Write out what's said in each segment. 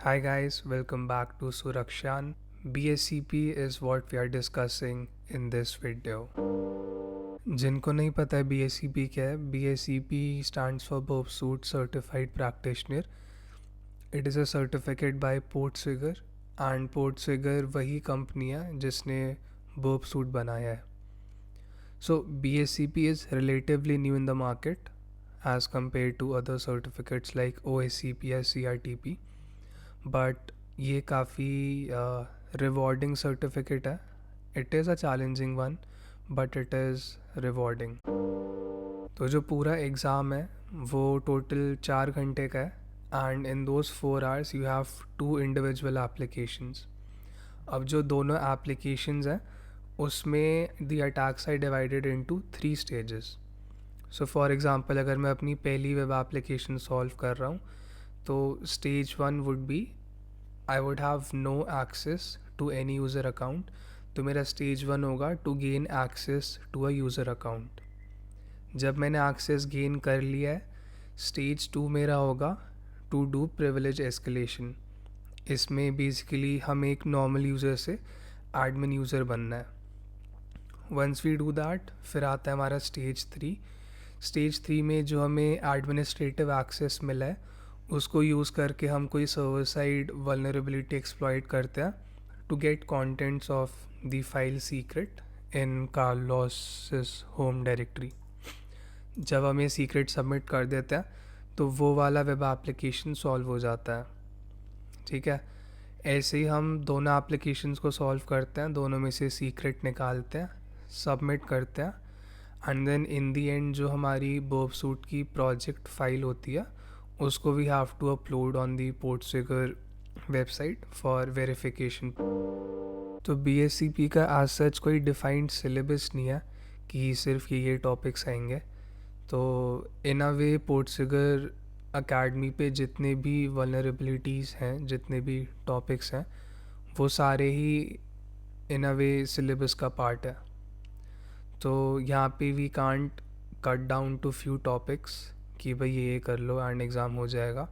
Hi guys, welcome back to Surakshan. BSCP is what we are discussing in this video. जिनको नहीं पता है BSCP क्या है, BSCP stands for Burp Suit Certified Practitioner. It is a certificate by Portswigger and Portswigger वही company है जिसने Burp Suit बनाया है. So BSCP is relatively new in the market as compared to other certificates like OSCP or CRTP. But ये काफ़ी rewarding certificate है. It is a challenging one but it is rewarding. तो जो पूरा exam है वो टोटल 4 घंटे का है and in those 4 hours you have 2 individual applications. अब जो दोनों एप्लीकेशंस हैं उसमें the attacks are divided into 3 stages. So for example अगर मैं अपनी पहली वेब एप्लीकेशन सॉल्व कर रहा हूँ तो stage 1 would be I would have no access to any user account. तो मेरा स्टेज 1 होगा to gain access to a user account. जब मैंने एक्सेस गेन कर लिया है स्टेज 2 मेरा होगा टू डू प्रिविलेज एस्केलेशन. इसमें बेसिकली हम एक नॉर्मल यूज़र से एडमिन यूज़र बनना है. वंस वी डू दैट फिर आता है हमारा स्टेज 3. स्टेज 3 में जो हमें एडमिनिस्ट्रेटिव एक्सेस मिला है उसको यूज़ करके हम कोई सर्वर साइड वल्नरेबिलिटी एक्सप्लॉइट करते हैं to get contents of the file secret in Carlos home directory. जब हम ये सीक्रेट सबमिट कर देते हैं तो वो वाला वेब एप्लीकेशन सॉल्व हो जाता है. ठीक है, ऐसे ही हम दोनों एप्लीकेशंस को सॉल्व करते हैं, दोनों में से सीक्रेट निकालते हैं, सबमिट करते हैं and then in the end जो हमारी बर्प सूट की प्रोजेक्ट फाइल होती है उसको we have to upload on the PortSwigger website for verification. तो BSCP का एज सच कोई डिफाइंड सिलेबस नहीं है कि सिर्फ ये टॉपिक्स आएंगे. तो इन अ वे पोर्ट्सविगर अकेडमी पे जितने भी वल्नरेबिलिटीज़ हैं, जितने भी टॉपिक्स हैं, वो सारे ही इन अ वे सिलेबस का पार्ट है. तो यहाँ पे we can't cut down to few topics कि भाई ये कर लो एंड एग्ज़ाम हो जाएगा.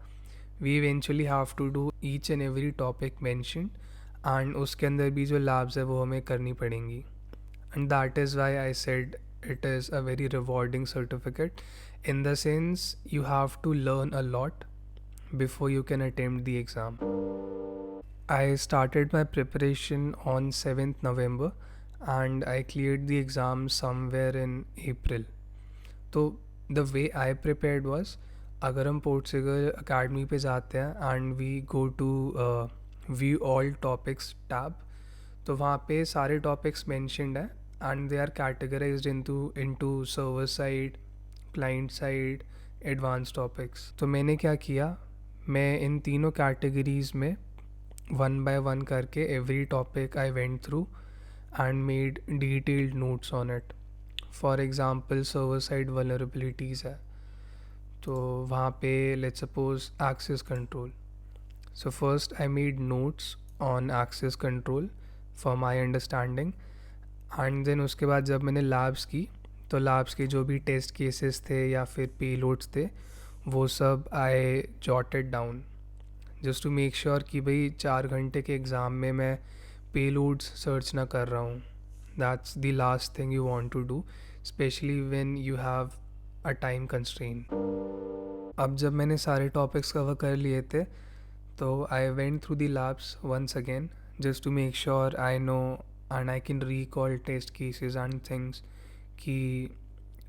We eventually have to do each and every topic mentioned and उसके अंदर भी जो लैब्स है वो हमें करनी पड़ेंगी. And that is why I said it is a very rewarding certificate in the sense you have to learn a lot before you can attempt the exam. I started my preparation on 7th November and I cleared the exam somewhere in April. तो the way I prepared was अगर हम पोर्ट्सविगर academy पे जाते हैं and we go to view all topics tab तो वहाँ पे सारे टॉपिक्स मेंशन्ड है and they are categorized into server side, client side, advanced topics. तो मैंने क्या किया, मैं इन तीनों कैटेगरीज में वन बाय वन करके every topic I went through and made detailed notes on it. For example server side vulnerabilities है तो वहाँ पे let's suppose access control. So first I made notes on access control for my understanding and then उसके बाद जब मैंने labs की तो लैब्स के जो भी टेस्ट केसेस थे या फिर पेलोड्स थे वो सब I jotted down just to make sure कि भाई 4 घंटे के एग्ज़ाम में मैं पेलोड्स सर्च ना कर रहा हूँ. That's the last thing you want to do specially when you have a time constraint. अब जब मैंने सारे टॉपिक्स कवर कर लिए थे तो I went through the labs once again just to make sure I know and I can recall test cases and things कि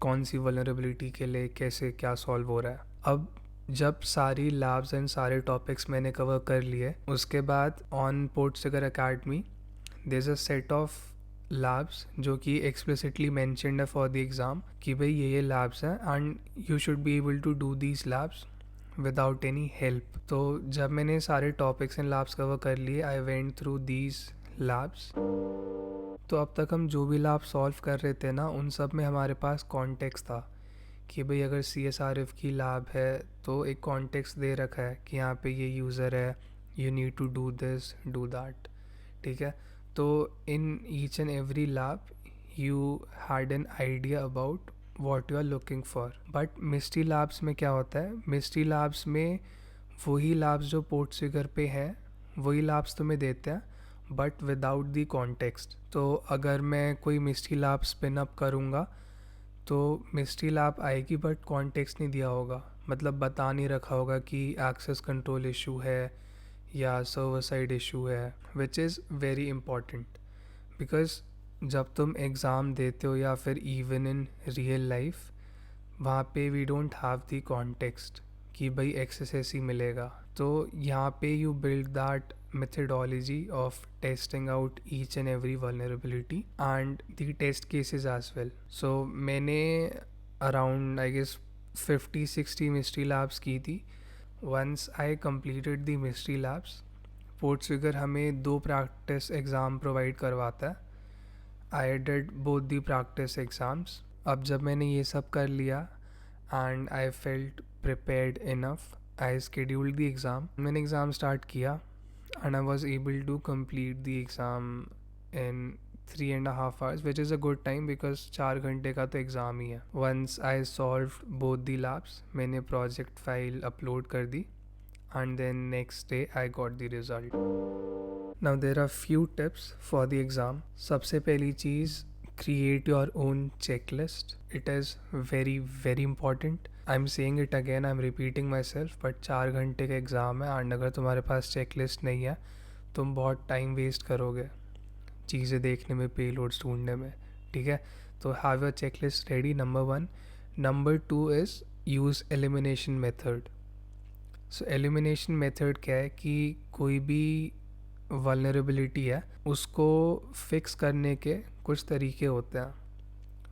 कौन सी वल्नरेबिलिटी के लिए कैसे क्या सॉल्व हो रहा है. अब जब सारी लैब्स एंड सारे टॉपिक्स मैंने कवर कर लिए उसके बाद on PortSwigger academy there is a set of labs जो कि एक्सप्लिसिटली मेंशन्ड है फॉर द एग्ज़ाम कि भाई ये लैब्स हैं and you should be able to do these labs without any help. तो जब मैंने सारे टॉपिक्स एंड लैब्स कवर कर लिए आई वेंट थ्रू दीज लैब्स. तो अब तक हम जो भी लैब सॉल्व कर रहे थे ना उन सब में हमारे पास कॉन्टेक्स्ट था कि भाई अगर CSRF की लैब है तो एक कॉन्टेक्स्ट दे रखा है कि यहाँ पे ये यूज़र है, you need to do this do that. ठीक है, तो in each and every lab you had an idea about what you are looking for. But mystery labs में क्या होता है, मिस्ट्री लैब्स में वही लैब्स जो पोर्टफिगर पे हैं वही लैब्स तुम्हें देते हैं, बट विदाउट दी कॉन्टेक्स्ट। तो अगर मैं कोई मिस्ट्री लैब स्पिन अप करूँगा तो मिस्ट्री लैब आएगी बट कॉन्टेक्स्ट नहीं दिया होगा, मतलब बता नहीं रखा होगा कि एक्सेस कंट्रोल इशू है या सर्वर साइड इशू है, which is very important. Because जब तुम एग्ज़ाम देते हो या फिर इवन इन रियल लाइफ, वहाँ पे we don't have the context कि भाई एक्सेस ऐसी मिलेगा। तो यहाँ पे you build that methodology of testing out each and every vulnerability and the test cases as well. So मैंने around I guess 50-60 mystery labs की थी. Once I completed the mystery labs, पोर्टफिगर हमें 2 प्रैक्टिस एग्ज़ाम प्रोवाइड करवाता है. I did both the practice exams. अब जब मैंने ये सब कर लिया and I felt prepared enough, I scheduled the exam. मैंने एग्ज़ाम स्टार्ट किया and I was able to complete the exam in 3.5 hours, which is a good time because 4 घंटे का तो एग्ज़ाम ही है. Once I solved both the labs, मैंने project file upload कर दी and then next day I got the result. Now there are few tips for the exam. सबसे पहली चीज़, create your own checklist. It is very very important. I'm saying it again, I'm repeating myself, but 4 घंटे का exam है and अगर तुम्हारे पास checklist नहीं है तुम बहुत टाइम वेस्ट करोगे चीज़ें देखने में, पेलोड्स ढूंढने में. ठीक है, तो have your checklist ready, number 1. Number 2 is use elimination method. So elimination method क्या है कि कोई भी वल्नरेबिलिटी है उसको फिक्स करने के कुछ तरीके होते हैं.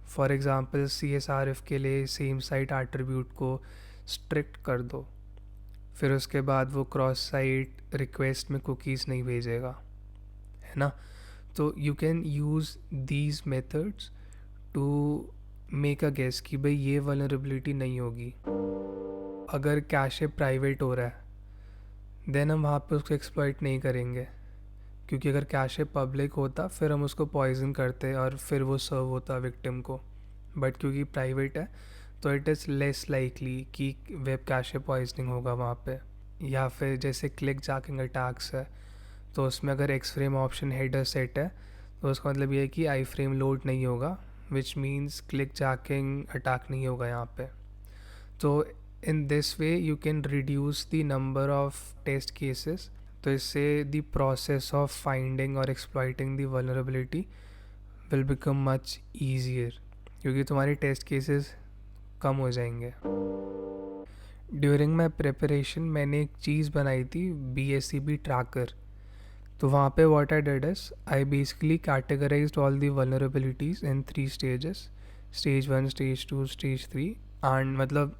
फॉर एग्ज़ाम्पल CSRF के लिए सेम साइट एट्रीब्यूट को स्ट्रिक्ट कर दो, फिर उसके बाद वो क्रॉस साइट रिक्वेस्ट में कुकीज़ नहीं भेजेगा, है ना. तो you can use these methods to make a guess कि भाई ये वल्नरेबिलिटी नहीं होगी. अगर कैशे प्राइवेट हो रहा है देन हम वहाँ पे उसको एक्सप्लॉइट नहीं करेंगे, क्योंकि अगर कैशे पब्लिक होता फिर हम उसको पॉइजन करते और फिर वो सर्व होता विक्टिम को. बट क्योंकि प्राइवेट है तो इट इज़ लेस लाइकली कि वेब कैशे पॉइजनिंग होगा वहाँ पे. या फिर जैसे क्लिक जैकिंग अटैक्स है तो उसमें अगर x frame option header set है तो उसका मतलब ये है कि आई फ्रेम लोड नहीं होगा, which means click jacking attack नहीं होगा यहाँ पे. तो in this way you can reduce the number of test cases. तो इससे द प्रोसेस ऑफ फाइंडिंग और exploiting the vulnerability will become much easier, क्योंकि तुम्हारे टेस्ट केसेस कम हो जाएंगे. ड्यूरिंग माई प्रिपरेशन मैंने एक चीज़ बनाई थी, BSCP ट्रैकर. तो वहाँ पे what I did is I basically categorized all the vulnerabilities in 3 stages, stage 1, stage 2, stage 3. And मतलब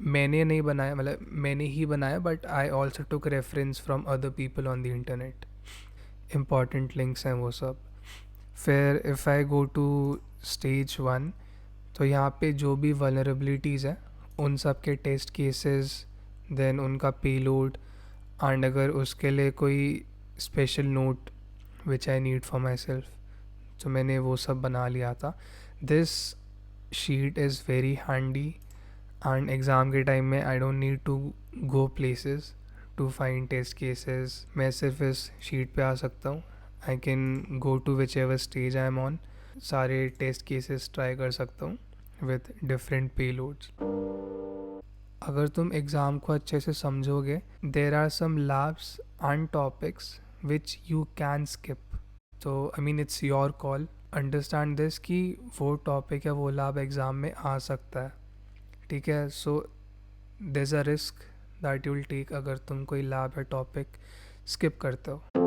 मैंने नहीं बनाया, मतलब मैंने ही बनाया, but I also took reference from other people on the internet. Important links हैं वो सब. फिर if I go to stage 1, तो यहाँ पे जो भी वल्नरेबिलिटीज़ हैं उन सब के टेस्ट केसेस, देन उनका पेलोड, एंड अगर उसके लिए कोई special note which I need for myself, तो मैंने वो सब बना लिया था. This sheet is very handy and exam के टाइम में I don't need to go places to find test cases. मैं सिर्फ इस शीट पे आ सकता हूँ. I can go to whichever stage I am on, सारे टेस्ट केसेस ट्राई कर सकता हूँ विथ डिफरेंट पेलोड्स. अगर तुम एग्ज़ाम को अच्छे से समझोगे, there are some labs and topics which you can skip. तो I mean it's your call. Understand this कि वो टॉपिक या वो लैब एग्ज़ाम में आ सकता है. ठीक है, so there is a risk that you will take अगर तुम कोई लैब या टॉपिक स्किप करते हो.